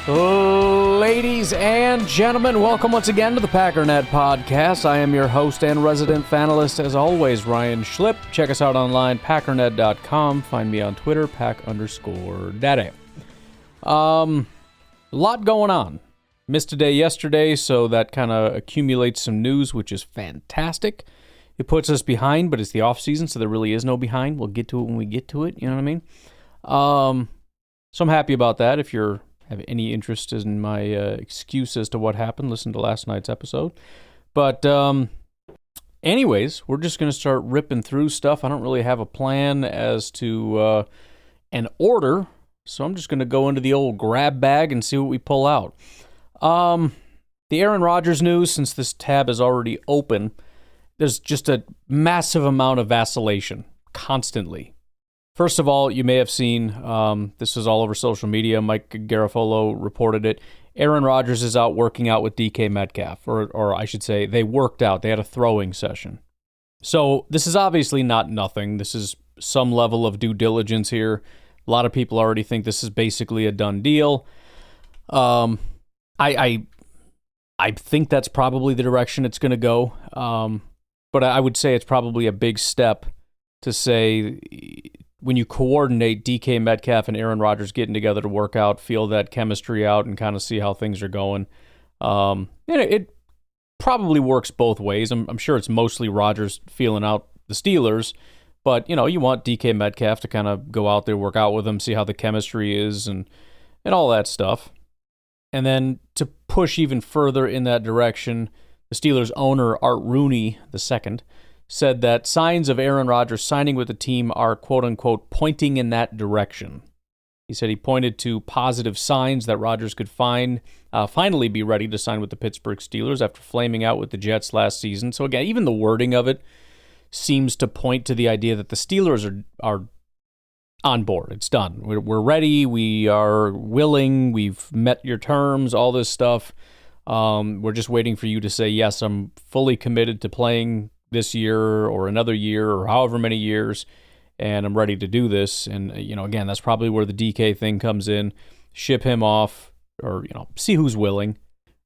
Ladies and gentlemen, welcome once again to the Packernet Podcast. I am your host and resident fanalist, as always, Ryan Schlipp. Check us out online, packernet.com. Find me on Twitter, pack_daddy. A lot going on. Missed a day yesterday, so that kind of accumulates some news, which is fantastic. It puts us behind, but it's the off season, so there really is no behind. We'll get to it when we get to it, you know what I mean? So I'm happy about that. If you have any interest in my excuse as to what happened, listen to last night's episode. But anyways, we're just going to start ripping through stuff. I don't really have a plan as to an order, so I'm just going to go into the old grab bag and see what we pull out. The Aaron Rodgers news, since this tab is already open, there's just a massive amount of vacillation constantly. First of all, you may have seen, this is all over social media, Mike Garafolo reported it, Aaron Rodgers is out working out with DK Metcalf, or I should say, they worked out, they had a throwing session. So this is obviously not nothing, this is some level of due diligence here. A lot of people already think this is basically a done deal. I think that's probably the direction it's going to go, but I would say it's probably a big step to say, when you coordinate DK Metcalf and Aaron Rodgers getting together to work out, feel that chemistry out, and kind of see how things are going. It probably works both ways. I'm sure it's mostly Rodgers feeling out the Steelers, but you want DK Metcalf to kind of go out there, work out with them, see how the chemistry is, and all that stuff. And then to push even further in that direction, the Steelers owner, Art Rooney II, said that signs of Aaron Rodgers signing with the team are, quote-unquote, pointing in that direction. He said he pointed to positive signs that Rodgers could finally be ready to sign with the Pittsburgh Steelers after flaming out with the Jets last season. So again, even the wording of it seems to point to the idea that the Steelers are on board. It's done. We're ready. We are willing. We've met your terms, all this stuff. We're just waiting for you to say, yes, I'm fully committed to playing this year or another year or however many years, and I'm ready to do this. And, again, that's probably where the DK thing comes in. Ship him off or, see who's willing.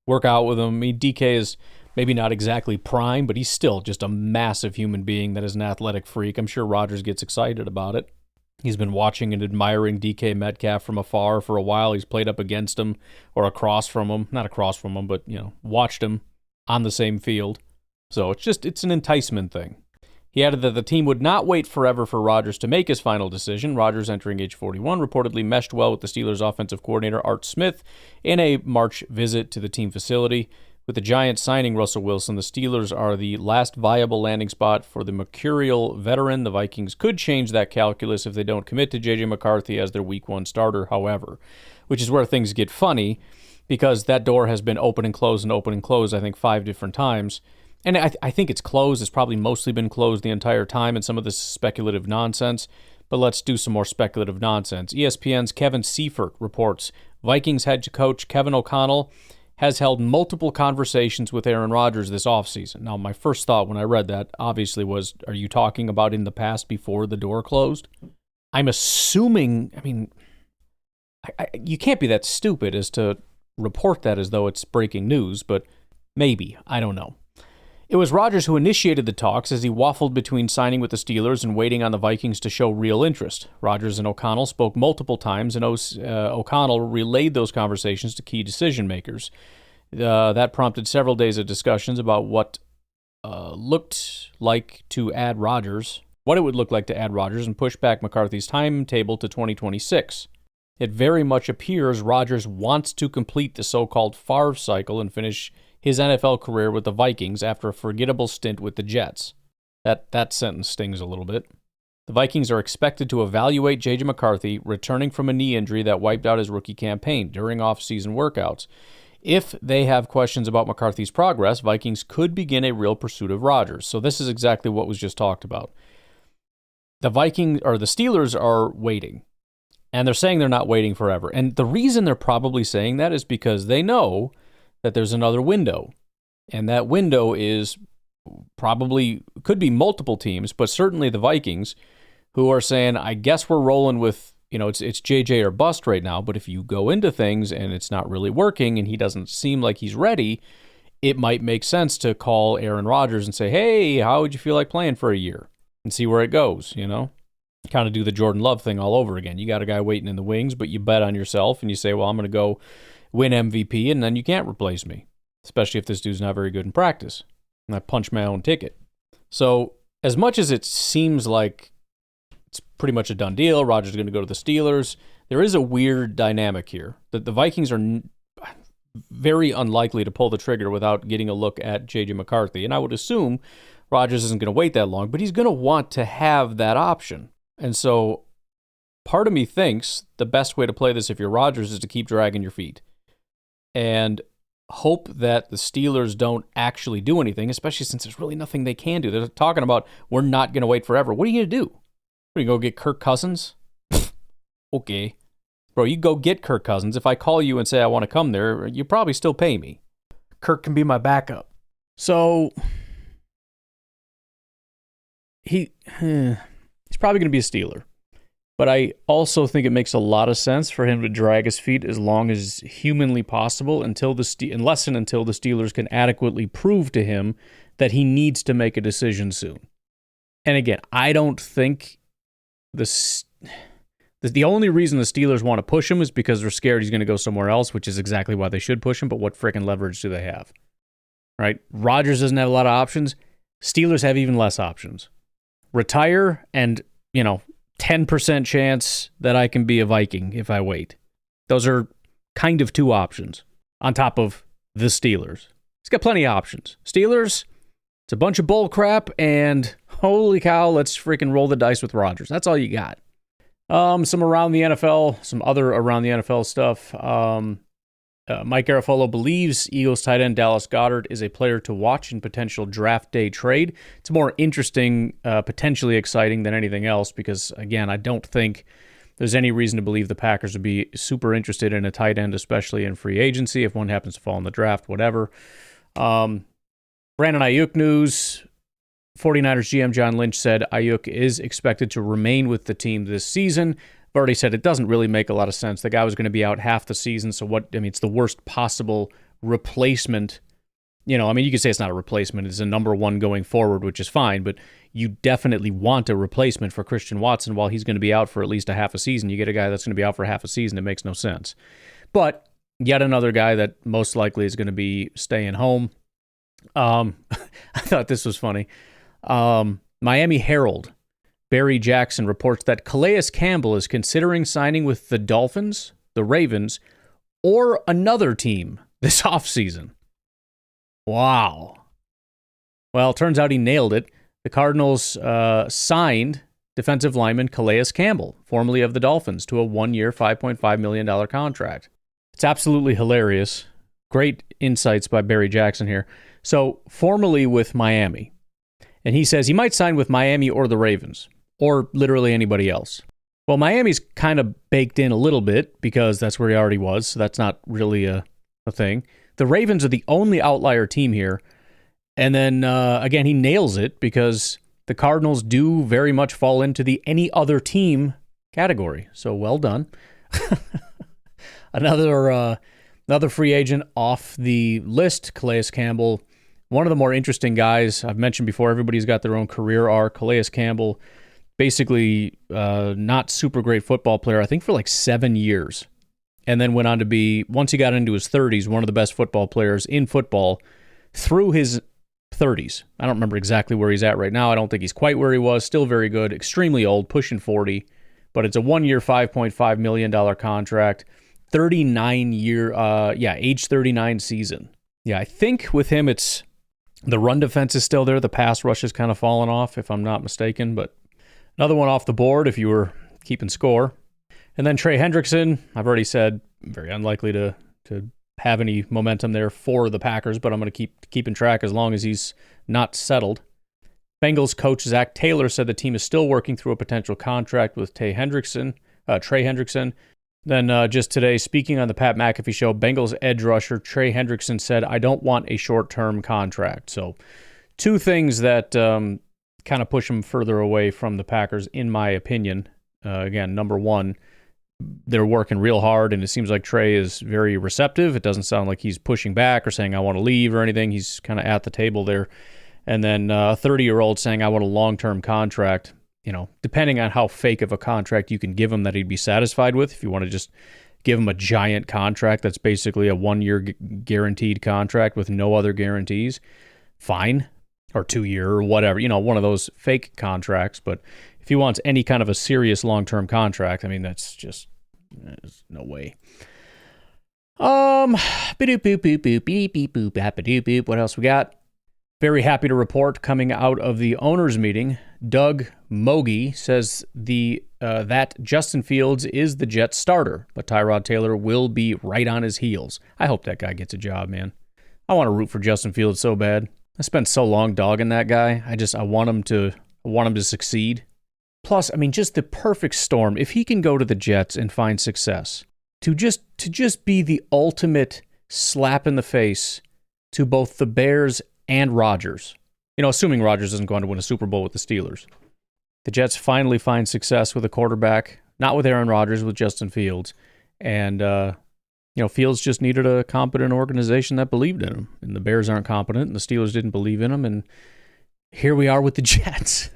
Work out with him. I mean, DK is maybe not exactly prime, but he's still just a massive human being that is an athletic freak. I'm sure Rodgers gets excited about it. He's been watching and admiring DK Metcalf from afar for a while. He's played up against him or across from him. Not across from him, but, watched him on the same field. So it's an enticement thing. He added that the team would not wait forever for Rodgers to make his final decision. Rodgers, entering age 41, reportedly meshed well with the Steelers' offensive coordinator Art Smith in a March visit to the team facility. With the Giants signing Russell Wilson, the Steelers are the last viable landing spot for the mercurial veteran. The Vikings could change that calculus if they don't commit to JJ McCarthy as their Week 1 starter, however, which is where things get funny, because that door has been open and closed, I think 5 different times. And I think it's closed. It's probably mostly been closed the entire time, and some of this is speculative nonsense. But let's do some more speculative nonsense. ESPN's Kevin Seifert reports Vikings head coach Kevin O'Connell has held multiple conversations with Aaron Rodgers this offseason. Now, my first thought when I read that, obviously, was, are you talking about in the past before the door closed? I'm assuming, you can't be that stupid as to report that as though it's breaking news, but maybe. I don't know. It was Rodgers who initiated the talks as he waffled between signing with the Steelers and waiting on the Vikings to show real interest. Rodgers and O'Connell spoke multiple times, and O'Connell relayed those conversations to key decision-makers. That prompted several days of discussions about what it would look like to add Rodgers, and push back McCarthy's timetable to 2026. It very much appears Rodgers wants to complete the so-called Favre cycle and finish his NFL career with the Vikings after a forgettable stint with the Jets. That sentence stings a little bit. The Vikings are expected to evaluate JJ McCarthy, returning from a knee injury that wiped out his rookie campaign during off-season workouts. If they have questions about McCarthy's progress, Vikings could begin a real pursuit of Rodgers. So this is exactly what was just talked about. The Steelers are waiting, and they're saying they're not waiting forever. And the reason they're probably saying that is because they know that there's another window, and that window is could be multiple teams, but certainly the Vikings, who are saying, I guess we're rolling with, it's JJ or bust right now, but if you go into things and it's not really working and he doesn't seem like he's ready, it might make sense to call Aaron Rodgers and say, hey, how would you feel like playing for a year and see where it goes, Kind of do the Jordan Love thing all over again. You got a guy waiting in the wings, but you bet on yourself and you say, well, I'm going to go win MVP, and then you can't replace me, especially if this dude's not very good in practice. And I punch my own ticket. So as much as it seems like it's pretty much a done deal, Rodgers is going to go to the Steelers, there is a weird dynamic here. That the Vikings are very unlikely to pull the trigger without getting a look at JJ McCarthy. And I would assume Rodgers isn't going to wait that long, but he's going to want to have that option. And so part of me thinks the best way to play this if you're Rodgers is to keep dragging your feet and hope that the Steelers don't actually do anything, especially since there's really nothing they can do. They're talking about, we're not going to wait forever. What are you going to do? Are you going to go get Kirk Cousins? Okay. Bro, you go get Kirk Cousins. If I call you and say I want to come there, you probably still pay me. Kirk can be my backup. So he's probably going to be a Steeler. But I also think it makes a lot of sense for him to drag his feet as long as humanly possible until the Steelers can adequately prove to him that he needs to make a decision soon. And again, I don't think the only reason the Steelers want to push him is because they're scared he's going to go somewhere else, which is exactly why they should push him. But what freaking leverage do they have? Right? Rodgers doesn't have a lot of options. Steelers have even less options. Retire and, 10% chance that I can be a Viking if I wait. Those are kind of two options on top of the Steelers. He's got plenty of options. Steelers, it's a bunch of bull crap, and holy cow, let's freaking roll the dice with Rodgers. That's all you got. Some around the NFL, some other around the NFL stuff. Mike Garafolo believes Eagles tight end Dallas Goedert is a player to watch in potential draft day trade. It's more interesting, potentially exciting than anything else because, again, I don't think there's any reason to believe the Packers would be super interested in a tight end, especially in free agency, if one happens to fall in the draft, whatever. Brandon Ayuk news. 49ers GM John Lynch said Ayuk is expected to remain with the team this season. I've already said it doesn't really make a lot of sense. The guy was going to be out half the season, so it's the worst possible replacement. You could say it's not a replacement. It's a number one going forward, which is fine, but you definitely want a replacement for Christian Watson while he's going to be out for at least a half a season. You get a guy that's going to be out for half a season. It makes no sense. But yet another guy that most likely is going to be staying home. I thought this was funny. Miami Herald, Barry Jackson reports that Calais Campbell is considering signing with the Dolphins, the Ravens, or another team this offseason. Wow. Well, it turns out he nailed it. The Cardinals signed defensive lineman Calais Campbell, formerly of the Dolphins, to a 1-year, $5.5 million contract. It's absolutely hilarious. Great insights by Barry Jackson here. So, formerly with Miami. And he says he might sign with Miami or the Ravens, or literally anybody else. Well, Miami's kind of baked in a little bit because that's where he already was, so that's not really a thing. The Ravens are the only outlier team here. And then, again, he nails it because the Cardinals do very much fall into the any other team category. So well done. Another free agent off the list, Calais Campbell. One of the more interesting guys I've mentioned before. Everybody's got their own career arc. Calais Campbell, basically not super great football player, I think for like 7 years. And then went on to be, once he got into his 30s, one of the best football players in football through his 30s. I don't remember exactly where he's at right now. I don't think he's quite where he was. Still very good. Extremely old, pushing 40. But it's a 1-year, $5.5 million contract. age 39 season. Yeah, I think with him, it's the run defense is still there. The pass rush has kind of fallen off, if I'm not mistaken. But another one off the board if you were keeping score. And then Trey Hendrickson, I've already said, very unlikely to have any momentum there for the Packers, but I'm going to keep track as long as he's not settled. Bengals coach Zach Taylor said the team is still working through a potential contract with Trey Hendrickson. Then just today, speaking on the Pat McAfee show, Bengals edge rusher Trey Hendrickson said, "I don't want a short-term contract." So two things that kind of push him further away from the Packers, in my opinion. Again, number one, they're working real hard, and it seems like Trey is very receptive. It doesn't sound like he's pushing back or saying, I want to leave or anything. He's kind of at the table there. And then a 30-year-old saying, I want a long-term contract. Depending on how fake of a contract you can give him that he'd be satisfied with, if you want to just give him a giant contract that's basically a 1-year guaranteed contract with no other guarantees, fine. Or 2-year or whatever, one of those fake contracts. But if he wants any kind of a serious long-term contract, I mean, that's just, there's no way. What else we got? Very happy to report, coming out of the owners' meeting, Doug Mogie says that Justin Fields is the Jets starter, but Tyrod Taylor will be right on his heels. I hope that guy gets a job, man. I want to root for Justin Fields so bad. I spent so long dogging that guy. I want him to succeed. Plus, I mean, just the perfect storm. If he can go to the Jets and find success, to just be the ultimate slap in the face to both the Bears and Rodgers. Assuming Rodgers isn't going to win a Super Bowl with the Steelers. The Jets finally find success with a quarterback, not with Aaron Rodgers, with Justin Fields. And Fields just needed a competent organization that believed in him. And the Bears aren't competent, and the Steelers didn't believe in him. And here we are with the Jets.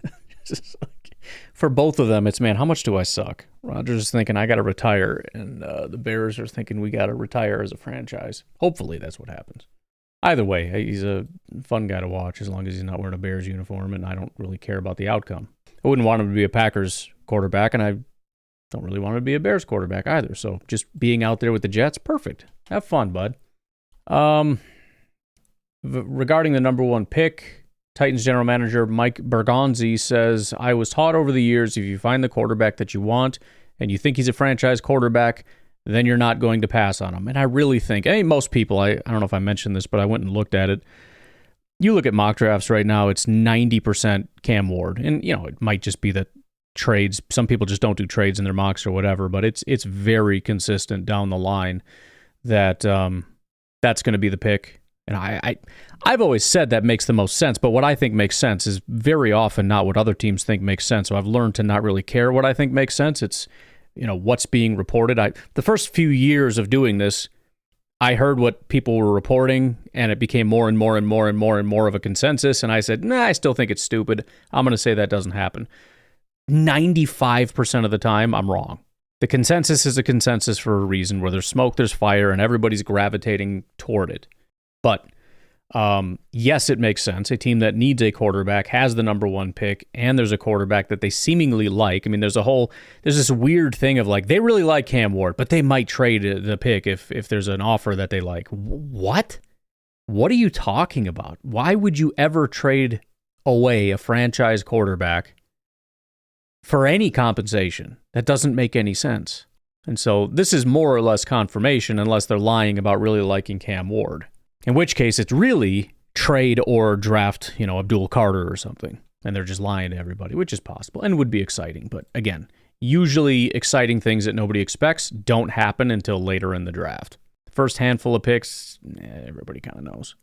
For both of them, it's, man, how much do I suck? Rodgers is thinking, I got to retire. And the Bears are thinking, we got to retire as a franchise. Hopefully that's what happens. Either way, he's a fun guy to watch as long as he's not wearing a Bears uniform, and I don't really care about the outcome. I wouldn't want him to be a Packers quarterback, and I don't really want him to be a Bears quarterback either. So just being out there with the Jets, perfect. Have fun, bud. Regarding the number 1 pick, Titans general manager Mike Bergonzi says, I was taught over the years, if you find the quarterback that you want and you think he's a franchise quarterback, then you're not going to pass on him. And I really think, most people, I don't know if I mentioned this, but I went and looked at it. You look at mock drafts right now, it's 90% Cam Ward. And, it might just be that trades, some people just don't do trades in their mocks or whatever, but it's very consistent down the line that that's going to be the pick. And I've always said that makes the most sense, but what I think makes sense is very often not what other teams think makes sense. So I've learned to not really care what I think makes sense. It's, what's being reported. The first few years of doing this, I heard what people were reporting, and it became more and more and more and more and more of a consensus. And I said, nah, I still think it's stupid. I'm going to say that doesn't happen. 95% of the time, I'm wrong. The consensus is a consensus for a reason. Where there's smoke, there's fire, and everybody's gravitating toward it. But yes, it makes sense. A team that needs a quarterback has the number 1 pick, and there's a quarterback that they seemingly like. I mean, there's this weird thing of like, they really like Cam Ward, but they might trade the pick if there's an offer that they like. What? What are you talking about? Why would you ever trade away a franchise quarterback for any compensation? That doesn't make any sense. And so this is more or less confirmation, unless they're lying about really liking Cam Ward. In which case, it's really trade or draft, Abdul Carter or something. And they're just lying to everybody, which is possible and would be exciting. But again, usually exciting things that nobody expects don't happen until later in the draft. First handful of picks, everybody kind of knows.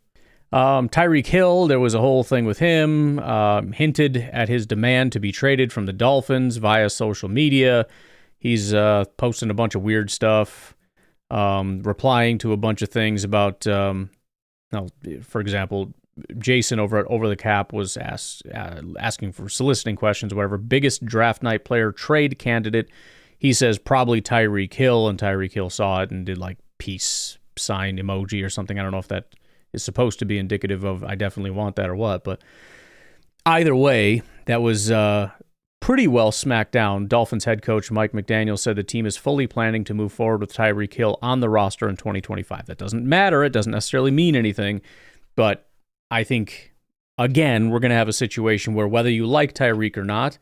Tyreek Hill, there was a whole thing with him, hinted at his demand to be traded from the Dolphins via social media. He's posting a bunch of weird stuff, replying to a bunch of things about... for example, Jason over at Over the Cap was asking for soliciting questions, whatever. Biggest draft night player trade candidate. He says probably Tyreek Hill, and Tyreek Hill saw it and did like peace sign emoji or something. I don't know if that is supposed to be indicative of I definitely want that or what, but either way, that was pretty well smacked down. Dolphins head coach Mike McDaniel said the team is fully planning to move forward with Tyreek Hill on the roster in 2025. That doesn't matter. It doesn't necessarily mean anything. But I think, again, we're going to have a situation where whether you like Tyreek or not,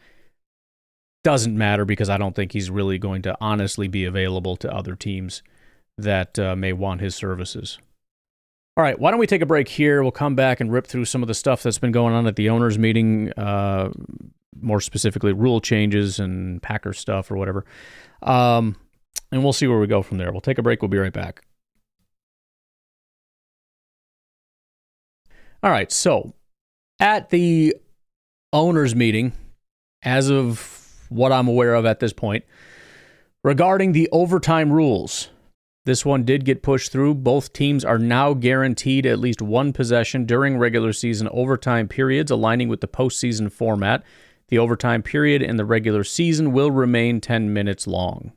doesn't matter, because I don't think he's really going to honestly be available to other teams that may want his services. All right, why don't we take a break here? We'll come back and rip through some of the stuff that's been going on at the owners' meeting, more specifically rule changes and Packer stuff or whatever. And we'll see where we go from there. We'll take a break. We'll be right back. All right, so at the owners' meeting, as of what I'm aware of at this point, Regarding the overtime rules, this one did get pushed through. Both teams are now guaranteed at least one possession during regular season overtime periods, aligning with the postseason format. The overtime period in the regular season will remain 10 minutes long.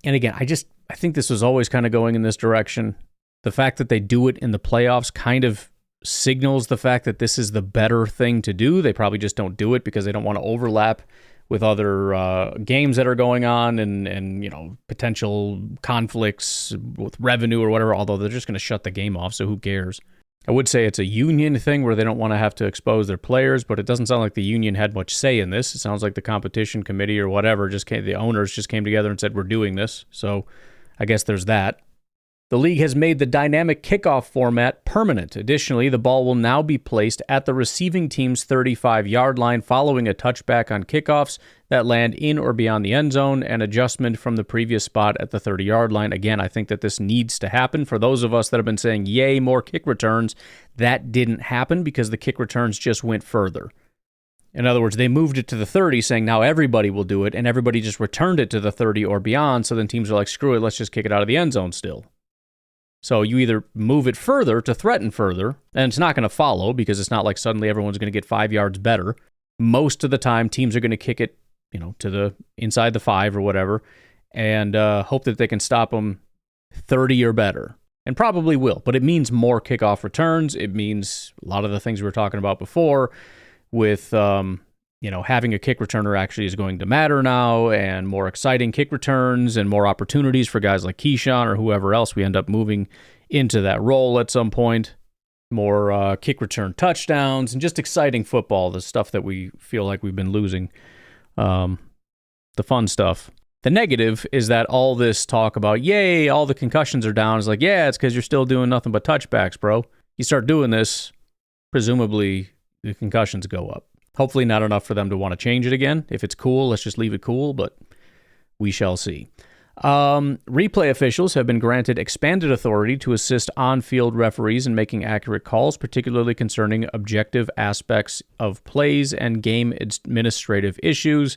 And again, I think this was always kind of going in this direction. The fact that they do it in the playoffs kind of signals the fact that this is the better thing to do. They probably just don't do it because they don't want to overlap with other games that are going on and potential conflicts with revenue or whatever, although they're just going to shut the game off, so who cares? I would say it's a union thing where they don't want to have to expose their players, but it doesn't sound like the union had much say in this. It sounds like the competition committee or whatever, the owners just came together and said, we're doing this. So I guess there's that. The league has made the dynamic kickoff format permanent. Additionally, the ball will now be placed at the receiving team's 35-yard line following a touchback on kickoffs that land in or beyond the end zone, and adjustment from the previous spot at the 30-yard line. Again, I think that this needs to happen. For those of us that have been saying, yay, more kick returns, that didn't happen because the kick returns just went further. In other words, they moved it to the 30, saying now everybody will do it, and everybody just returned it to the 30 or beyond, so then teams are like, screw it, let's just kick it out of the end zone still. So you either move it further to threaten further, and it's not going to follow because it's not like suddenly everyone's going to get 5 yards better. Most of the time, teams are going to kick it, to the inside the 5 or whatever, and hope that they can stop them 30 or better, and probably will. But it means more kickoff returns. It means a lot of the things we were talking about before with having a kick returner actually is going to matter now, and more exciting kick returns and more opportunities for guys like Keyshawn or whoever else we end up moving into that role at some point. More kick return touchdowns and just exciting football, the stuff that we feel like we've been losing, the fun stuff. The negative is that all this talk about, yay, all the concussions are down, is like, yeah, it's because you're still doing nothing but touchbacks, bro. You start doing this, presumably the concussions go up. Hopefully not enough for them to want to change it again. If it's cool, let's just leave it cool, but we shall see. Replay officials have been granted expanded authority to assist on-field referees in making accurate calls, particularly concerning objective aspects of plays and game administrative issues.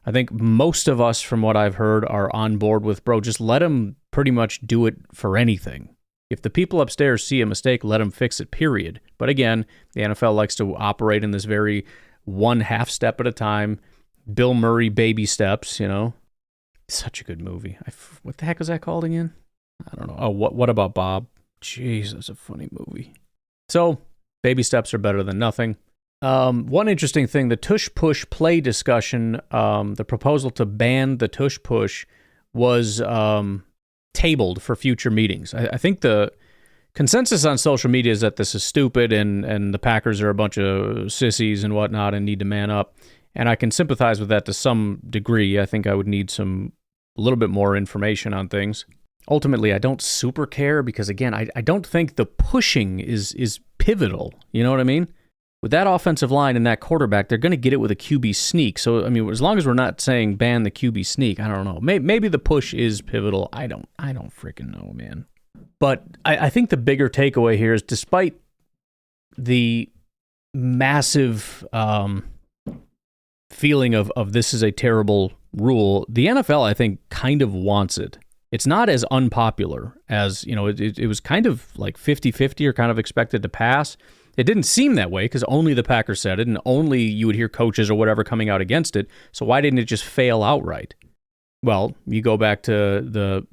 I think most of us, from what I've heard, are on board with, bro, just let them pretty much do it for anything. If the people upstairs see a mistake, let them fix it, period. But again, the NFL likes to operate in this very one half step at a time, Bill Murray baby steps, Such a good movie. What the heck was that called again? I don't know. Oh, what about Bob? Jeez, that's a funny movie. So, baby steps are better than nothing. One interesting thing, the tush-push play discussion, the proposal to ban the tush-push was tabled for future meetings. I think the consensus on social media is that this is stupid and the Packers are a bunch of sissies and whatnot and need to man up. And I can sympathize with that to some degree. I think I would need a little bit more information on things. Ultimately, I don't super care because, again, I don't think the pushing is pivotal. You know what I mean? With that offensive line and that quarterback, they're going to get it with a QB sneak. So, I mean, as long as we're not saying ban the QB sneak, I don't know. Maybe the push is pivotal. I don't freaking know, man. But I think the bigger takeaway here is despite the massive feeling of this is a terrible rule, the NFL, I think, kind of wants it. It's not as unpopular as, it was kind of like 50-50 or kind of expected to pass. It didn't seem that way because only the Packers said it and only you would hear coaches or whatever coming out against it. So why didn't it just fail outright? Well, you go back to the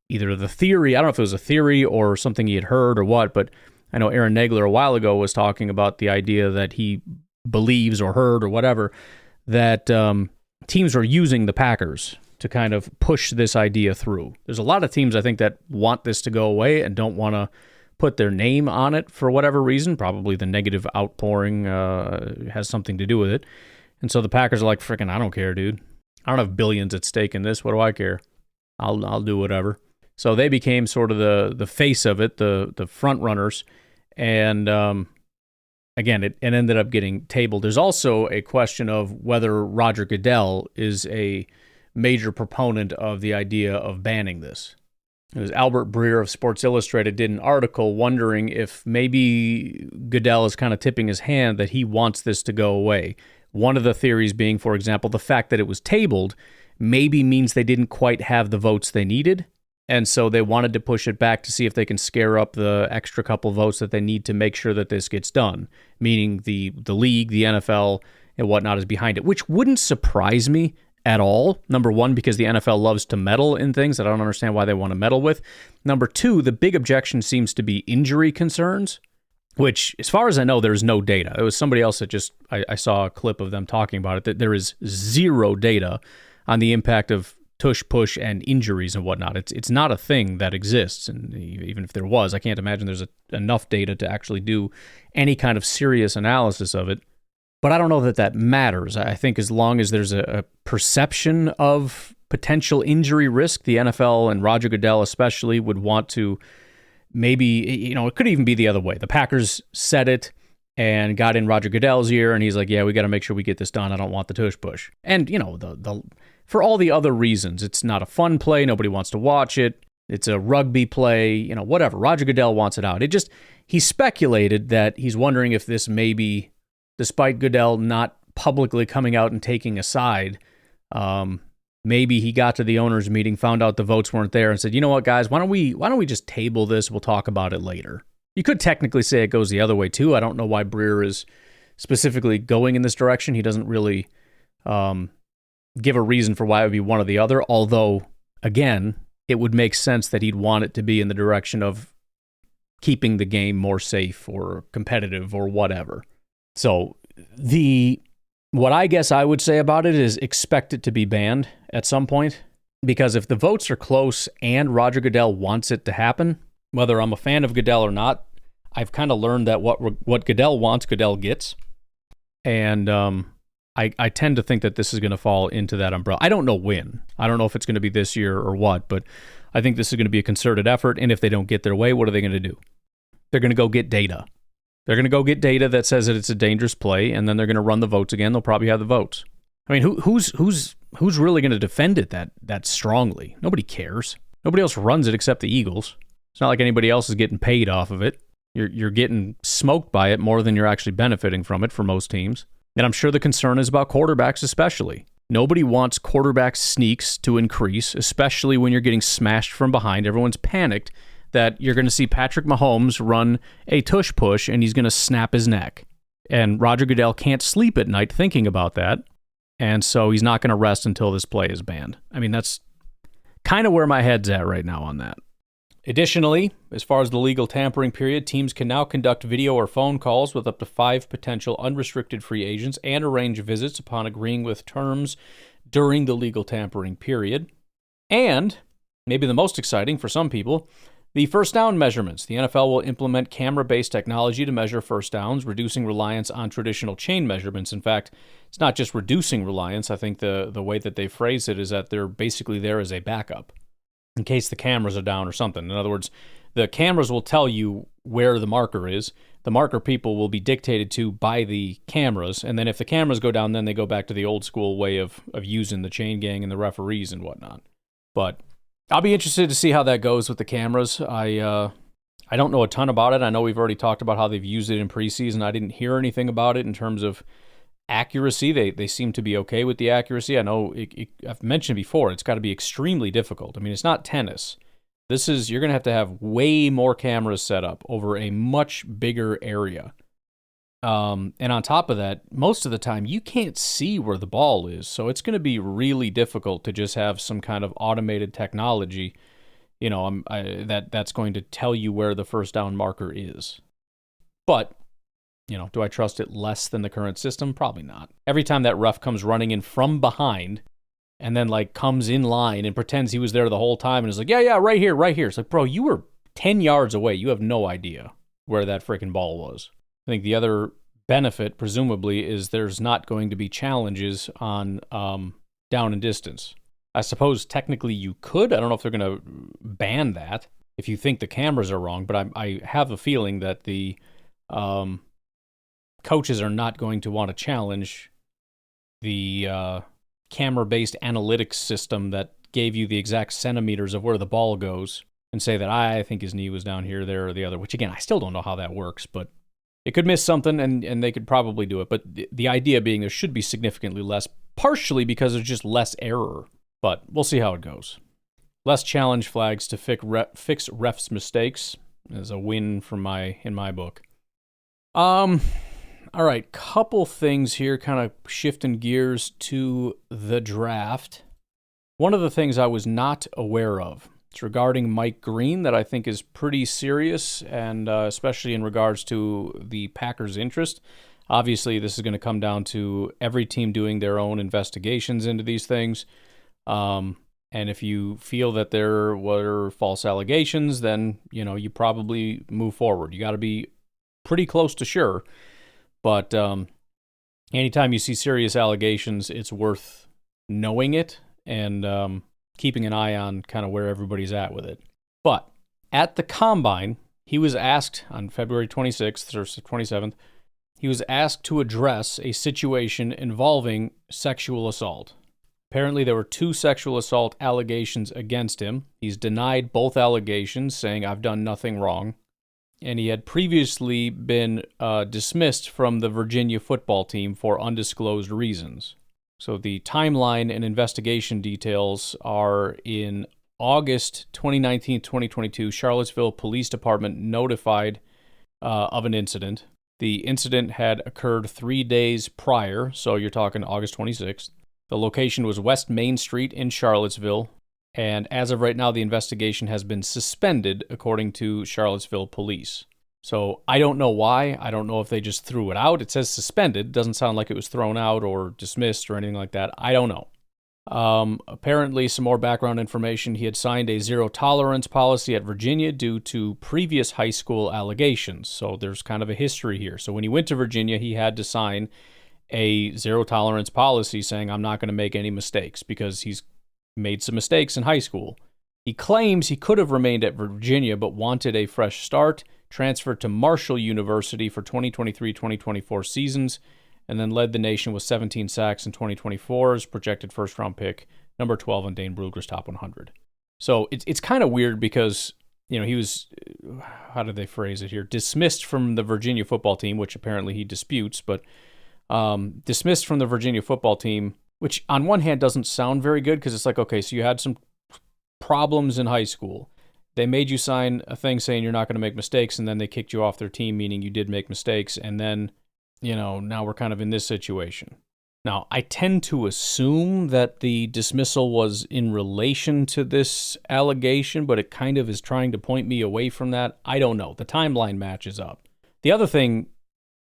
either the theory, I don't know if it was a theory or something he had heard or what, but I know Aaron Nagler a while ago was talking about the idea that he believes or heard or whatever, that teams are using the Packers to kind of push this idea through. There's a lot of teams, I think, that want this to go away and don't want to put their name on it for whatever reason. Probably the negative outpouring has something to do with it. And so the Packers are like, freaking, I don't care, dude. I don't have billions at stake in this. What do I care? I'll do whatever. So they became sort of the face of it, the front runners. And again, it ended up getting tabled. There's also a question of whether Roger Goodell is a major proponent of the idea of banning this. It was Albert Breer of Sports Illustrated did an article wondering if maybe Goodell is kind of tipping his hand that he wants this to go away. One of the theories being, for example, the fact that it was tabled maybe means they didn't quite have the votes they needed. And so they wanted to push it back to see if they can scare up the extra couple votes that they need to make sure that this gets done, meaning the league, the NFL, and whatnot is behind it, which wouldn't surprise me at all. Number one, because the NFL loves to meddle in things that I don't understand why they want to meddle with. Number two, the big objection seems to be injury concerns, which, as far as I know, there's no data. It was somebody else that just, I saw a clip of them talking about it, that there is zero data on the impact of tush push and injuries and whatnot. It's not a thing that exists, and even if there was, I can't imagine there's enough data to actually do any kind of serious analysis of it. But I don't know that matters. I think as long as there's a perception of potential injury risk, the NFL and Roger Goodell especially would want to maybe, it could even be the other way. The Packers said it and got in Roger Goodell's ear, and he's like, yeah, we got to make sure we get this done. I don't want the tush push. And, for all the other reasons, it's not a fun play. Nobody wants to watch it. It's a rugby play, whatever. Roger Goodell wants it out. He speculated that he's wondering if this maybe, despite Goodell not publicly coming out and taking a side, maybe he got to the owners' meeting, found out the votes weren't there, and said, you know what, guys, why don't we just table this? We'll talk about it later. You could technically say it goes the other way, too. I don't know why Breer is specifically going in this direction. He doesn't really give a reason for why it would be one or the other, although, again, it would make sense that he'd want it to be in the direction of keeping the game more safe or competitive or whatever. So what I guess I would say about it is expect it to be banned at some point, because if the votes are close and Roger Goodell wants it to happen, whether I'm a fan of Goodell or not, I've kind of learned that what Goodell wants, Goodell gets. And I tend to think that this is going to fall into that umbrella. I don't know when. I don't know if it's going to be this year or what, but I think this is going to be a concerted effort. And if they don't get their way, what are they going to do? They're going to go get data. They're going to go get data that says that it's a dangerous play, and then they're going to run the votes again. They'll probably have the votes. I mean, who's really going to defend it that strongly? Nobody cares. Nobody else runs it except the Eagles. It's not like anybody else is getting paid off of it. You're getting smoked by it more than you're actually benefiting from it for most teams. And I'm sure the concern is about quarterbacks especially. Nobody wants quarterback sneaks to increase, especially when you're getting smashed from behind. Everyone's panicked that you're going to see Patrick Mahomes run a tush push and he's going to snap his neck. And Roger Goodell can't sleep at night thinking about that. And so he's not going to rest until this play is banned. I mean, that's kind of where my head's at right now on that. Additionally, as far as the legal tampering period, teams can now conduct video or phone calls with up to 5 potential unrestricted free agents and arrange visits upon agreeing with terms during the legal tampering period. And, maybe the most exciting for some people, the first down measurements. The NFL will implement camera-based technology to measure first downs, reducing reliance on traditional chain measurements. In fact, it's not just reducing reliance. I think the way that they phrase it is that they're basically there as a backup in case the cameras are down or something. In other words, the cameras will tell you where the marker is. The marker people will be dictated to by the cameras, and then if the cameras go down, then they go back to the old school way of using the chain gang and the referees and whatnot. But I'll be interested to see how that goes with the cameras. I don't know a ton about it. I know we've already talked about how they've used it in preseason. I didn't hear anything about it in terms of accuracy. They seem to be okay with the accuracy. I know I've mentioned before, it's got to be extremely difficult. I mean, it's not tennis. You're going to have way more cameras set up over a much bigger area. And on top of that, most of the time you can't see where the ball is. So it's going to be really difficult to just have some kind of automated technology, that's going to tell you where the first down marker is. But do I trust it less than the current system? Probably not. Every time that ref comes running in from behind and then comes in line and pretends he was there the whole time and is like, yeah, right here. It's like, bro, you were 10 yards away. You have no idea where that freaking ball was. I think the other benefit, presumably, is there's not going to be challenges on down and distance. I suppose technically you could. I don't know if they're going to ban that if you think the cameras are wrong, but I have a feeling that the coaches are not going to want to challenge the camera-based analytics system that gave you the exact centimeters of where the ball goes and say that I think his knee was down here, there, or the other, which, again, I still don't know how that works, but it could miss something, and they could probably do it. But the idea being there should be significantly less, partially because there's just less error. But we'll see how it goes. Less challenge flags to fix refs' mistakes is a win in my book. All right, couple things here, kind of shifting gears to the draft. One of the things I was not aware of, it's regarding Mike Green, that I think is pretty serious, and especially in regards to the Packers' interest. Obviously, this is going to come down to every team doing their own investigations into these things. And if you feel that there were false allegations, then, you probably move forward. You got to be pretty close to sure. But anytime you see serious allegations, it's worth knowing it and keeping an eye on kind of where everybody's at with it. But at the Combine, he was asked on February 26th or 27th, he was asked to address a situation involving sexual assault. Apparently, there were 2 sexual assault allegations against him. He's denied both allegations, saying, "I've done nothing wrong." And he had previously been dismissed from the Virginia football team for undisclosed reasons. So the timeline and investigation details are in August 2019-2022, Charlottesville Police Department notified of an incident. The incident had occurred 3 days prior, so you're talking August 26th. The location was West Main Street in Charlottesville, and as of right now, the investigation has been suspended, according to Charlottesville Police. So I don't know why. I don't know if they just threw it out. It says suspended. Doesn't sound like it was thrown out or dismissed or anything like that. I don't know. Apparently, some more background information. He had signed a zero-tolerance policy at Virginia due to previous high school allegations. So there's kind of a history here. So when he went to Virginia, he had to sign a zero-tolerance policy saying, "I'm not going to make any mistakes," because he's made some mistakes in high school. He claims he could have remained at Virginia but wanted a fresh start, transferred to Marshall University for 2023-2024 seasons, and then led the nation with 17 sacks in 2024's projected first-round pick, number 12 on Dane Brugler's top 100. So it's kind of weird because, he was, how did they phrase it here, dismissed from the Virginia football team, which apparently he disputes, but dismissed from the Virginia football team, which on one hand doesn't sound very good because it's like, okay, so you had some problems in high school. They made you sign a thing saying you're not going to make mistakes, and then they kicked you off their team, meaning you did make mistakes, and then, now we're kind of in this situation. Now, I tend to assume that the dismissal was in relation to this allegation, but it kind of is trying to point me away from that. I don't know. The timeline matches up. The other thing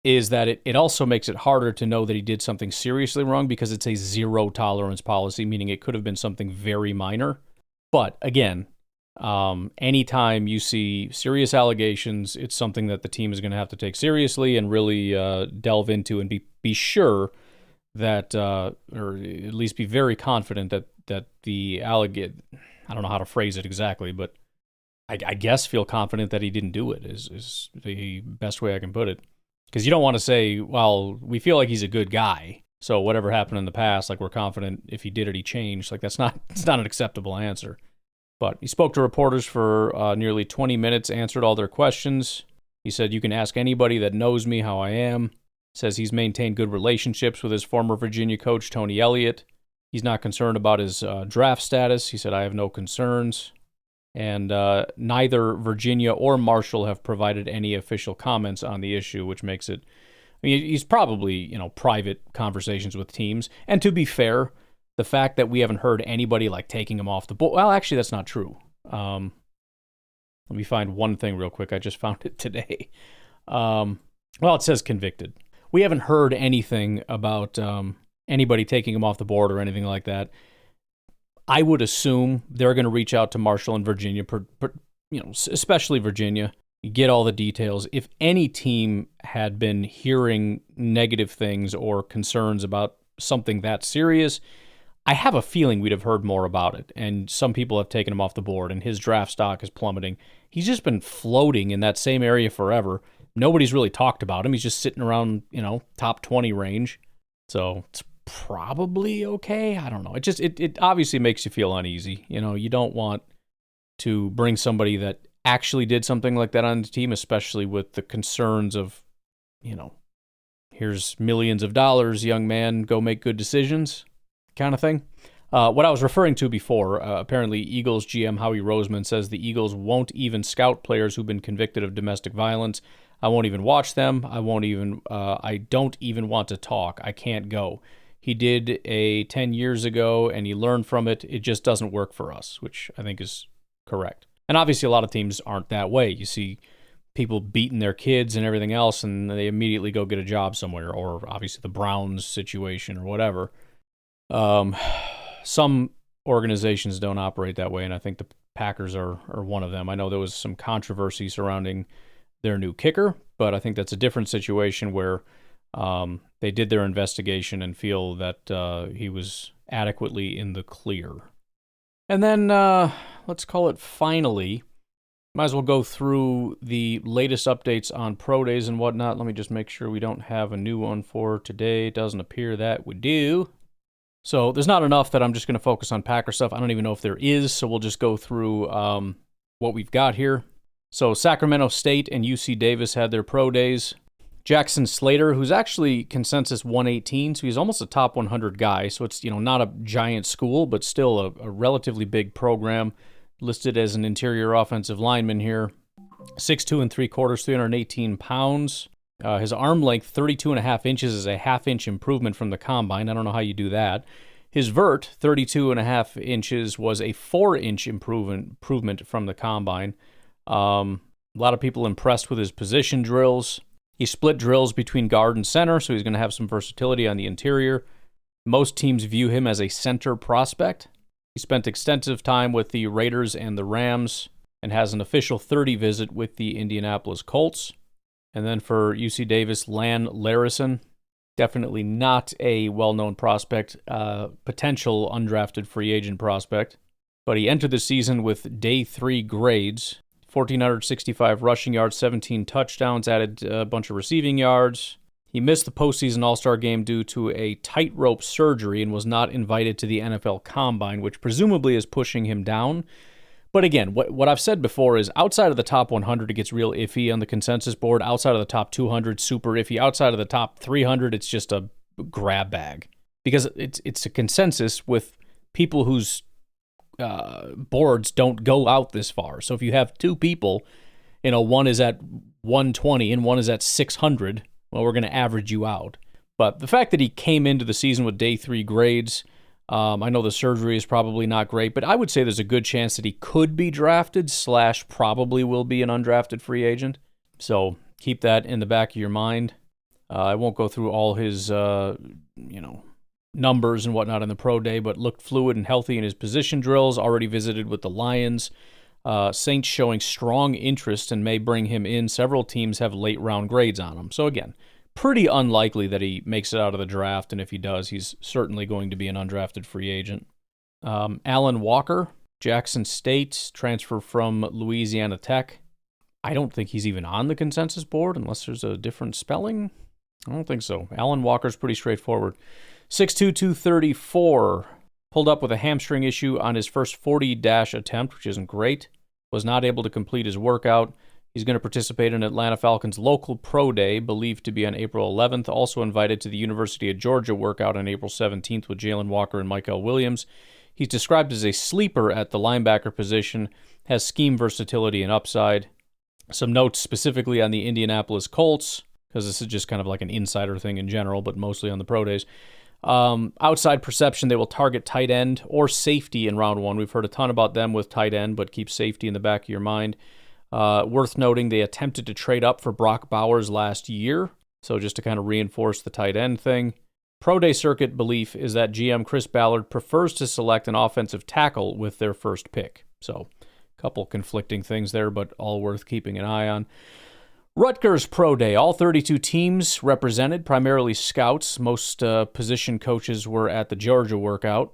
is that it also makes it harder to know that he did something seriously wrong because it's a zero-tolerance policy, meaning it could have been something very minor. But, again, anytime you see serious allegations, it's something that the team is going to have to take seriously and really delve into and be sure that, or at least be very confident that the allegation, I don't know how to phrase it exactly, but I guess feel confident that he didn't do it is the best way I can put it. Because you don't want to say, well, we feel like he's a good guy, so whatever happened in the past, like we're confident if he did it, he changed. Like it's not an acceptable answer. But he spoke to reporters for nearly 20 minutes, answered all their questions. He said, "You can ask anybody that knows me how I am." Says he's maintained good relationships with his former Virginia coach, Tony Elliott. He's not concerned about his draft status. He said, "I have no concerns." And neither Virginia or Marshall have provided any official comments on the issue, which makes it, he's probably, private conversations with teams. And to be fair, the fact that we haven't heard anybody like taking him off the board, well, actually, that's not true. Let me find one thing real quick. I just found it today. Well, it says convicted. We haven't heard anything about anybody taking him off the board or anything like that. I would assume they're going to reach out to Marshall and Virginia, especially Virginia, get all the details. If any team had been hearing negative things or concerns about something that serious, I have a feeling we'd have heard more about it. And some people have taken him off the board, and his draft stock is plummeting. He's just been floating in that same area forever. Nobody's really talked about him. He's just sitting around, top 20 range. So it's probably okay. I don't know. It obviously makes you feel uneasy. You don't want to bring somebody that actually did something like that on the team, especially with the concerns of, here's millions of dollars, young man, go make good decisions kind of thing. What I was referring to before, apparently Eagles GM Howie Roseman says the Eagles won't even scout players who've been convicted of domestic violence. I won't even watch them. I don't even want to talk. I can't go. He did 10 years ago, and he learned from it. It just doesn't work for us, which I think is correct. And obviously a lot of teams aren't that way. You see people beating their kids and everything else, and they immediately go get a job somewhere, or obviously the Browns situation or whatever. Some organizations don't operate that way, and I think the Packers are one of them. I know there was some controversy surrounding their new kicker, but I think that's a different situation where they did their investigation and feel that he was adequately in the clear. And then, let's call it finally, might as well go through the latest updates on pro days and whatnot. Let me just make sure we don't have a new one for today. It doesn't appear that we do. So there's not enough that I'm just going to focus on Packer stuff. I don't even know if there is, so we'll just go through what we've got here. So Sacramento State and UC Davis had their pro days. Jackson Slater, who's actually consensus 118, so he's almost a top 100 guy. So it's not a giant school, but still a relatively big program. Listed as an interior offensive lineman here. 6'2 3/4", 318 pounds. His arm length, 32.5 inches, is a half-inch improvement from the combine. I don't know how you do that. His vert, 32.5 inches, was a 4-inch improvement from the combine. A lot of people impressed with his position drills. He split drills between guard and center, so he's going to have some versatility on the interior. Most teams view him as a center prospect. He spent extensive time with the Raiders and the Rams and has an official 30 visit with the Indianapolis Colts. And then for UC Davis, Lan Larison, definitely not a well-known prospect, potential undrafted free agent prospect. But he entered the season with day 3 grades, 1,465 rushing yards, 17 touchdowns, added a bunch of receiving yards. He missed the postseason All-Star game due to a tightrope surgery and was not invited to the NFL Combine, which presumably is pushing him down. But again, what I've said before is outside of the top 100, it gets real iffy on the consensus board. Outside of the top 200, super iffy. Outside of the top 300, it's just a grab bag. Because it's a consensus with people whose boards don't go out this far. So if you have two people, one is at 120 and one is at 600, well, we're going to average you out. But the fact that he came into the season with day 3 grades, I know the surgery is probably not great, but I would say there's a good chance that he could be drafted / probably will be an undrafted free agent. So keep that in the back of your mind. I won't go through all his, numbers and whatnot in the pro day, but looked fluid and healthy in his position drills, already visited with the Lions. Saints showing strong interest and may bring him in. Several teams have late round grades on him. So again, pretty unlikely that he makes it out of the draft, and if he does, he's certainly going to be an undrafted free agent. Alan Walker, Jackson State, transfer from Louisiana Tech. I don't think he's even on the consensus board unless there's a different spelling. I don't think so. Alan Walker's pretty straightforward. 6'2", 234. Pulled up with a hamstring issue on his first 40 dash attempt, which isn't great. Was not able to complete his workout. He's going to participate in Atlanta Falcons' local pro day, believed to be on April 11th. Also invited to the University of Georgia workout on April 17th with Jalen Walker and Michael Williams. He's described as a sleeper at the linebacker position, has scheme versatility and upside. Some notes specifically on the Indianapolis Colts, because this is just kind of like an insider thing in general, but mostly on the pro days. Outside perception, they will target tight end or safety in round 1. We've heard a ton about them with tight end, but keep safety in the back of your mind. Worth noting, they attempted to trade up for Brock Bowers last year, so just to kind of reinforce the tight end thing. Pro Day circuit belief is that GM Chris Ballard prefers to select an offensive tackle with their first pick. So, a couple conflicting things there, but all worth keeping an eye on. Rutgers Pro Day, all 32 teams represented, primarily scouts. Most position coaches were at the Georgia workout.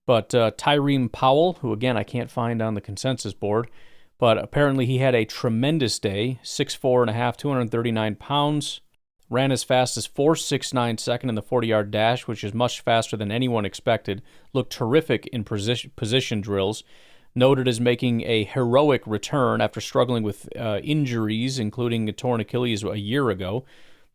But Tyree Powell, who again I can't find on the consensus board, but apparently he had a tremendous day, 6'4.5", 239 pounds, ran as fast as 4.69 second in the 40-yard dash, which is much faster than anyone expected, looked terrific in position drills, noted as making a heroic return after struggling with injuries, including a torn Achilles a year ago.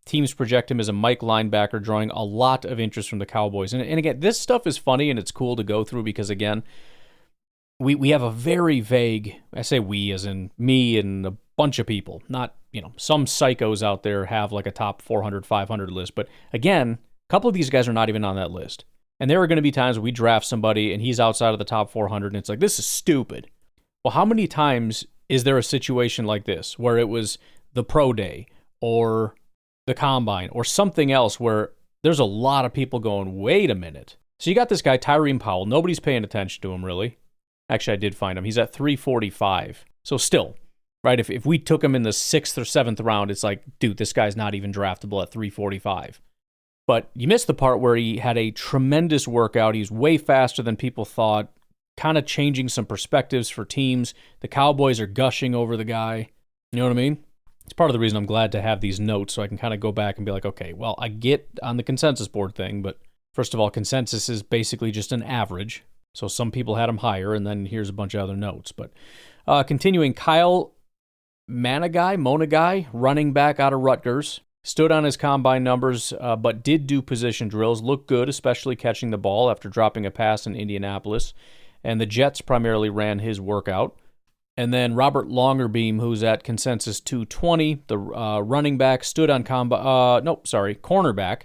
Teams project him as a Mike linebacker, drawing a lot of interest from the Cowboys. And again, this stuff is funny and it's cool to go through because, again, we have a very vague, I say we as in me and a bunch of people, not, some psychos out there have like a top 400, 500 list. But again, a couple of these guys are not even on that list. And there are going to be times we draft somebody and he's outside of the top 400 and it's like, this is stupid. Well, how many times is there a situation like this where it was the pro day or the combine or something else where there's a lot of people going, wait a minute. So you got this guy, Tyree Powell. Nobody's paying attention to him, really. Actually, I did find him. He's at 345. So still, right, if we took him in the 6th or 7th round, it's like, dude, this guy's not even draftable at 345. But you missed the part where he had a tremendous workout. He's way faster than people thought, kind of changing some perspectives for teams. The Cowboys are gushing over the guy. You know what I mean? It's part of the reason I'm glad to have these notes so I can kind of go back and be like, okay, well, I get on the consensus board thing, but first of all, consensus is basically just an average. So some people had him higher, and then here's a bunch of other notes. But continuing, Kyle Monagai, running back out of Rutgers, stood on his combine numbers, but did do position drills. Looked good, especially catching the ball after dropping a pass in Indianapolis. And the Jets primarily ran his workout. And then Robert Longerbeam, who's at consensus 220, the running back, cornerback,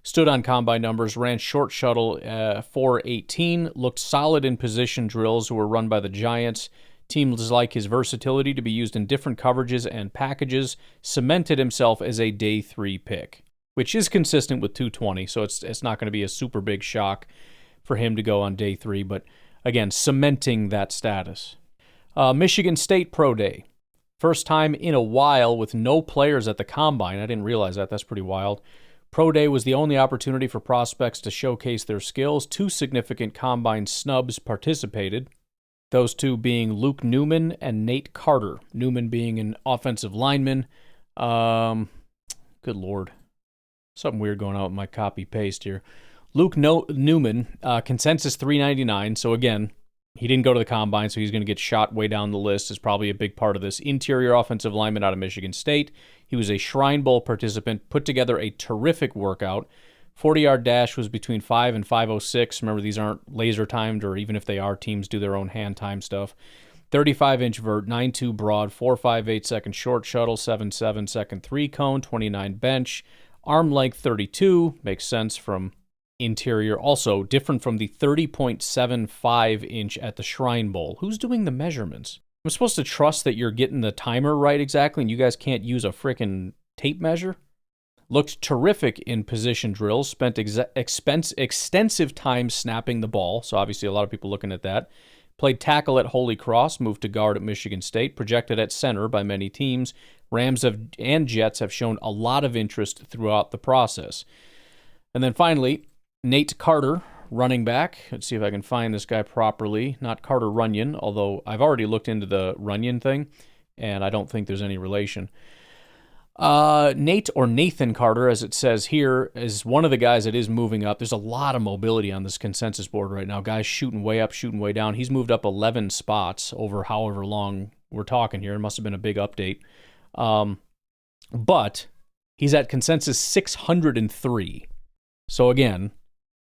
stood on combine numbers, ran short shuttle 418, looked solid in position drills who were run by the Giants. Teams like his versatility to be used in different coverages and packages, cemented himself as a day 3 pick, which is consistent with 220, so it's not going to be a super big shock for him to go on day 3, but again, cementing that status. Michigan State Pro Day. First time in a while with no players at the Combine. I didn't realize that. That's pretty wild. Pro Day was the only opportunity for prospects to showcase their skills. 2 significant Combine snubs participated, those 2 being Luke Newman and Nate Carter. Newman being an offensive lineman. Good Lord. Something weird going on with my copy-paste here. Luke Newman, consensus 399. So again, he didn't go to the Combine, so he's going to get shot way down the list. Is probably a big part of this. Interior offensive lineman out of Michigan State. He was a Shrine Bowl participant, put together a terrific workout. 40-yard dash was between 5 and 5:06. Remember, these aren't laser timed, or even if they are, teams do their own hand time stuff. 35-inch vert, 9.2 broad, 4.58 second short shuttle, 7.7 second 3-cone, 29 bench, arm length 32. Makes sense from interior. Also different from the 30.75 inch at the Shrine Bowl. Who's doing the measurements? I'm supposed to trust that you're getting the timer right exactly and you guys can't use a frickin' tape measure? Looked terrific in position drills, spent extensive time snapping the ball, so obviously a lot of people looking at that. Played tackle at Holy Cross, moved to guard at Michigan State, projected at center by many teams. Rams and Jets have shown a lot of interest throughout the process. And then finally, Nate Carter, running back. Let's see if I can find this guy properly. Not Carter Runyon, although I've already looked into the Runyon thing, and I don't think there's any relation. Nate, or Nathan Carter, as it says here, is one of the guys that is moving up. There's a lot of mobility on this consensus board right now. Guys shooting way up, shooting way down. He's moved up 11 spots over however long we're talking here. It must have been a big update. But he's at consensus 603. So again,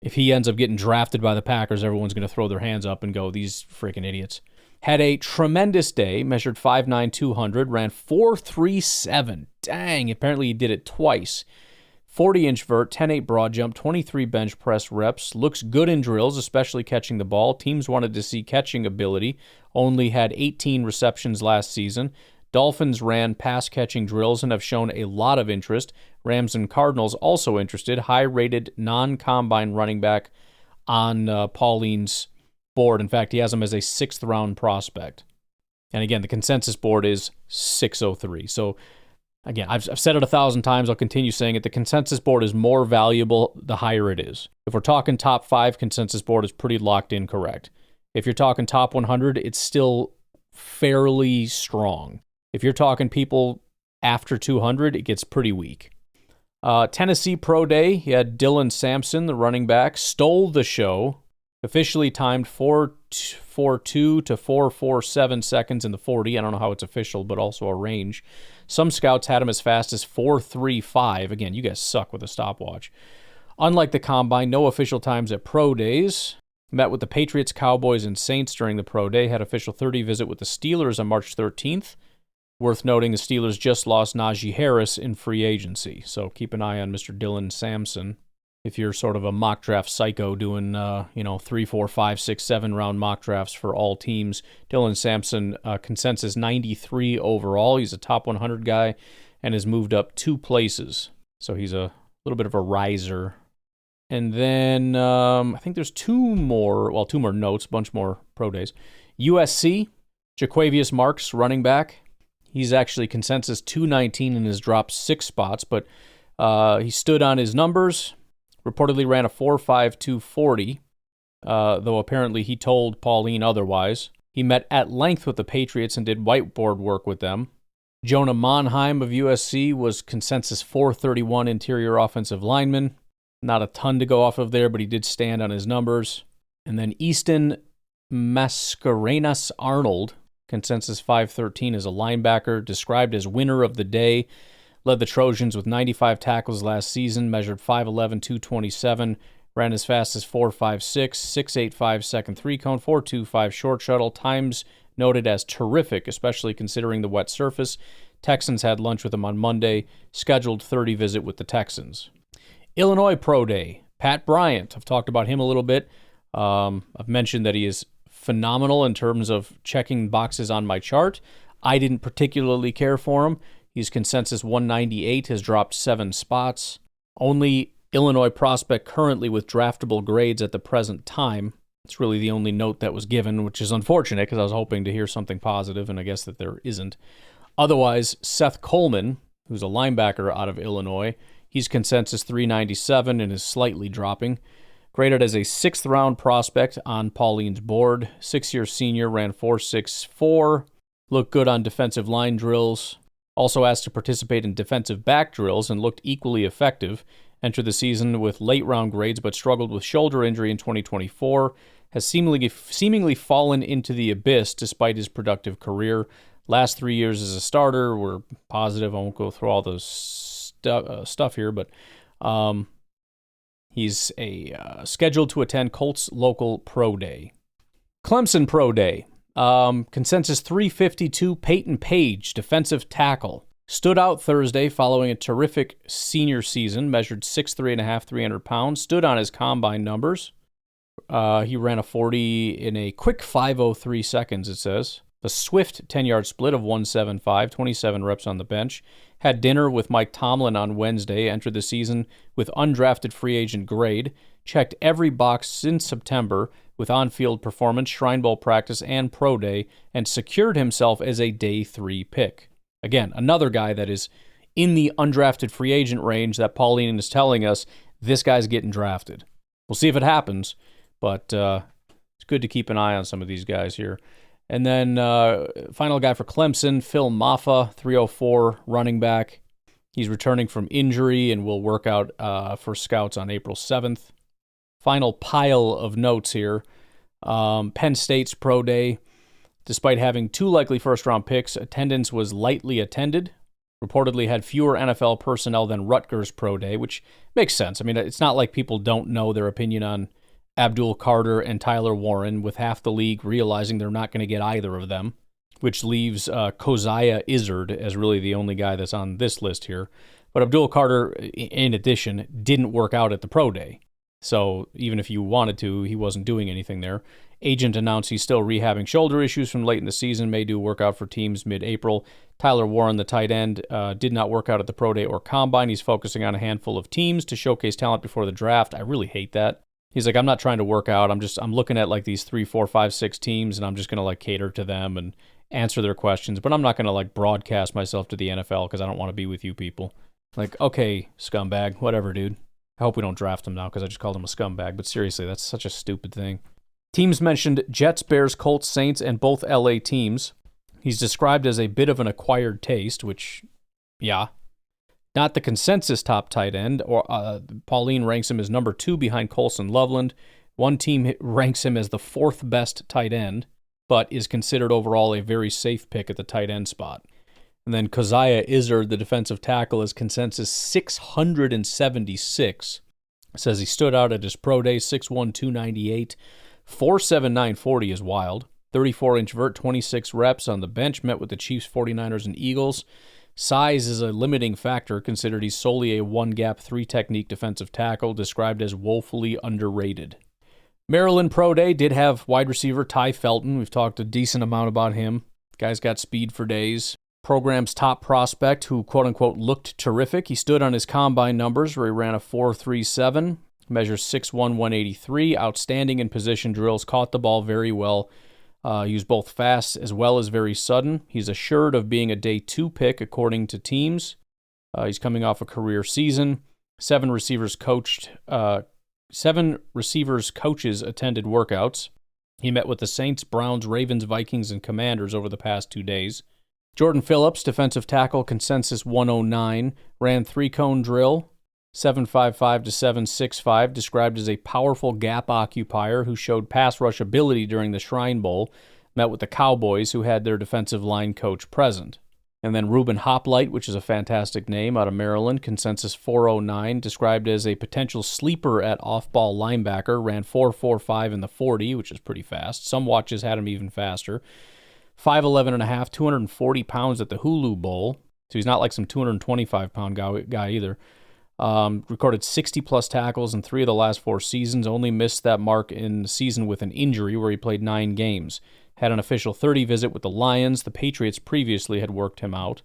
if he ends up getting drafted by the Packers, everyone's going to throw their hands up and go, these freaking idiots. Had a tremendous day, measured 5'9", 200, ran 4.37. Dang, apparently he did it twice. 40-inch vert, 10.8 broad jump, 23 bench press reps. Looks good in drills, especially catching the ball. Teams wanted to see catching ability. Only had 18 receptions last season. Dolphins ran pass-catching drills and have shown a lot of interest. Rams and Cardinals also interested. High-rated non-combine running back on Pauline's board. In fact, he has him as a 6th-round prospect. And again, the consensus board is 603. So again, I've said it 1,000 times. I'll continue saying it. The consensus board is more valuable the higher it is. If we're talking top 5, consensus board is pretty locked in correct. If you're talking top 100, it's still fairly strong. If you're talking people after 200, it gets pretty weak. Tennessee Pro Day, he had Dylan Sampson, the running back, stole the show. Officially timed 4.42 to 4.47 seconds in the 40. I don't know how it's official, but also a range. Some scouts had him as fast as 4.35. Again, you guys suck with a stopwatch. Unlike the Combine, no official times at Pro Days. Met with the Patriots, Cowboys, and Saints during the Pro Day. Had official 30 visit with the Steelers on March 13th. Worth noting, the Steelers just lost Najee Harris in free agency. So keep an eye on Mr. Dylan Sampson. If you're sort of a mock draft psycho doing, 3, 4, 5, 6, 7 round mock drafts for all teams, Dylan Sampson, consensus 93 overall. He's a top 100 guy and has moved up 2 places. So he's a little bit of a riser. And then I think there's 2 more notes, a bunch more pro days. USC, Jaquavius Marks, running back. He's actually consensus 219 and has dropped 6 spots, but he stood on his numbers. Reportedly ran a 4.52 40, though apparently he told Pauline otherwise. He met at length with the Patriots and did whiteboard work with them. Jonah Monheim of USC was consensus 431 interior offensive lineman. Not a ton to go off of there, but he did stand on his numbers. And then Easton Mascarenas Arnold, consensus 513 as a linebacker, described as winner of the day. Led the Trojans with 95 tackles last season, measured 5'11", 227, ran as fast as 4.56, 6.85 second 3-cone, 4.25 short shuttle, times noted as terrific, especially considering the wet surface. Texans had lunch with him on Monday, scheduled 30 visit with the Texans. Illinois Pro Day, Pat Bryant. I've talked about him a little bit. I've mentioned that he is phenomenal in terms of checking boxes on my chart. I didn't particularly care for him. He's consensus 198, has dropped 7 spots. Only Illinois prospect currently with draftable grades at the present time. It's really the only note that was given, which is unfortunate because I was hoping to hear something positive, and I guess that there isn't. Otherwise, Seth Coleman, who's a linebacker out of Illinois, he's consensus 397 and is slightly dropping. Graded as a 6th-round prospect on Pauline's board. 6-year senior, ran 4.64. Looked good on defensive line drills. Also asked to participate in defensive back drills and looked equally effective. Entered the season with late-round grades but struggled with shoulder injury in 2024. Has seemingly fallen into the abyss despite his productive career. Last 3 years as a starter were positive. I won't go through all those stuff here, but he's scheduled to attend Colts local pro day. Clemson Pro Day. Consensus 352, Peyton Page, defensive tackle. Stood out Thursday following a terrific senior season, measured 6'3.5", 300 pounds. Stood on his combine numbers. He ran a 40 in a quick 5:03 seconds, it says. A swift 10-yard split of 175, 27 reps on the bench. Had dinner with Mike Tomlin on Wednesday, entered the season with undrafted free agent grade. Checked every box since September with on-field performance, Shrine Bowl practice, and pro day, and secured himself as a day 3 pick. Again, another guy that is in the undrafted free agent range that Pauline is telling us this guy's getting drafted. We'll see if it happens, but it's good to keep an eye on some of these guys here. And then final guy for Clemson, Phil Maffa, 304 running back. He's returning from injury and will work out for scouts on April 7th. Final pile of notes here. Penn State's pro day. Despite having 2 likely first-round picks, attendance was lightly attended. Reportedly had fewer NFL personnel than Rutgers pro day, which makes sense. I mean, it's not like people don't know their opinion on Abdul Carter and Tyler Warren, with half the league realizing they're not going to get either of them, which leaves Keziah Izzard as really the only guy that's on this list here. But Abdul Carter, in addition, didn't work out at the pro day. So even if you wanted to, he wasn't doing anything there. Agent announced he's still rehabbing shoulder issues from late in the season, may do workout for teams mid-April. Tyler Warren, the tight end, did not work out at the pro day or combine. He's focusing on a handful of teams to showcase talent before the draft. I really hate that. He's like, I'm not trying to work out. I'm looking at like these 3, 4, 5, 6 teams, and I'm just going to like cater to them and answer their questions. But I'm not going to like broadcast myself to the NFL because I don't want to be with you people. Like, okay, scumbag, whatever, dude. I hope we don't draft him now because I just called him a scumbag. But seriously, that's such a stupid thing. Teams mentioned Jets, Bears, Colts, Saints, and both LA teams. He's described as a bit of an acquired taste, which, yeah. Not the consensus top tight end. Or Pauline ranks him as number 2 behind Colson Loveland. One team ranks him as the 4th best tight end, but is considered overall a very safe pick at the tight end spot. And then Keziah Izzard, the defensive tackle, is consensus 676. Says he stood out at his pro day, 6'1", 298. 4.79 40 is wild. 34-inch vert, 26 reps on the bench, met with the Chiefs, 49ers, and Eagles. Size is a limiting factor, considered he's solely a one-gap, three-technique defensive tackle, described as woefully underrated. Maryland Pro Day did have wide receiver Ty Felton. We've talked a decent amount about him. Guy's got speed for days. Program's top prospect who, quote-unquote, looked terrific. He stood on his combine numbers where he ran a 4.37, measures 6'1", 183, outstanding in position drills, caught the ball very well. He was both fast as well as very sudden. He's assured of being a day 2 pick according to teams. He's coming off a career season. 7 receivers coaches attended workouts. He met with the Saints, Browns, Ravens, Vikings, and Commanders over the past 2 days. Jordan Phillips, defensive tackle, consensus 109, ran 3-cone drill, 7.55 to 7.65, described as a powerful gap occupier who showed pass rush ability during the Shrine Bowl, met with the Cowboys, who had their defensive line coach present. And then Ruben Hoplite, which is a fantastic name, out of Maryland, consensus 409, described as a potential sleeper at off-ball linebacker, ran 4.45 in the 40, which is pretty fast. Some watches had him even faster. 5'11 and a half, 240 pounds at the Hulu Bowl, so he's not like some 225-pound guy either. Recorded 60-plus tackles in 3 of the last 4 seasons, only missed that mark in the season with an injury where he played 9 games. Had an official 30 visit with the Lions. The Patriots previously had worked him out.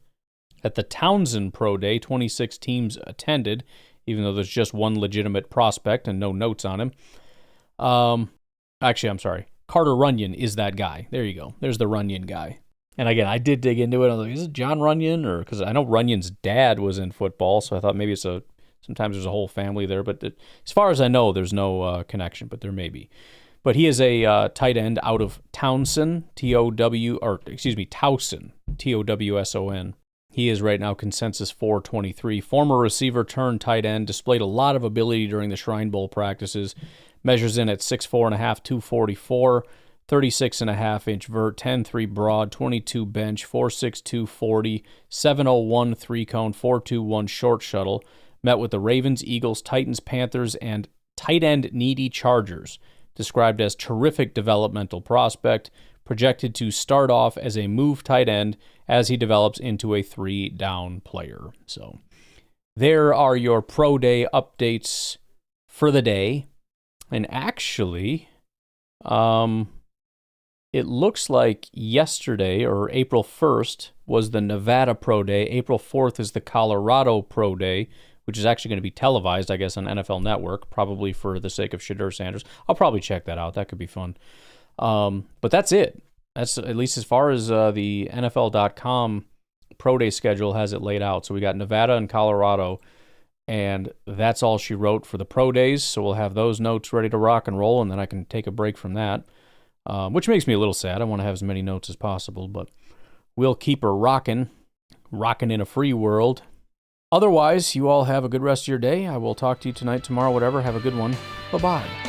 At the Townsend Pro Day, 26 teams attended, even though there's just one legitimate prospect and no notes on him. Actually, I'm sorry. Carter Runyon is that guy. There you go. There's the Runyon guy. And again, I did dig into it. I was like, is it John Runyon? Or because I know Runyon's dad was in football, so I thought maybe sometimes there's a whole family there. But as far as I know, there's no connection, but there may be. But he is a tight end out of Towson, Towson, Towson. He is right now consensus 423. Former receiver turned tight end, displayed a lot of ability during the Shrine Bowl practices. Measures in at 6'4 and a half, 244, 36 and a half inch vert, 10.3 broad, 22 bench, 4.62 40, 7.01 3-cone, 4.21 short shuttle. Met with the Ravens, Eagles, Titans, Panthers, and tight end needy Chargers. Described as terrific developmental prospect, projected to start off as a move tight end as he develops into a 3-down player. So there are your pro day updates for the day. And actually, it looks like yesterday, or April 1st, was the Nevada Pro Day. April 4th is the Colorado Pro Day, which is actually going to be televised, I guess, on NFL Network, probably for the sake of Shedeur Sanders. I'll probably check that out. That could be fun. But that's it. That's at least as far as the NFL.com Pro Day schedule has it laid out. So we got Nevada and Colorado. And that's all she wrote for the pro days, so we'll have those notes ready to rock and roll, and then I can take a break from that, which makes me a little sad. I want to have as many notes as possible, but we'll keep her rocking in a free world. Otherwise, you all have a good rest of your day. I will talk to you tonight, tomorrow, whatever. Have a good one. Bye-bye.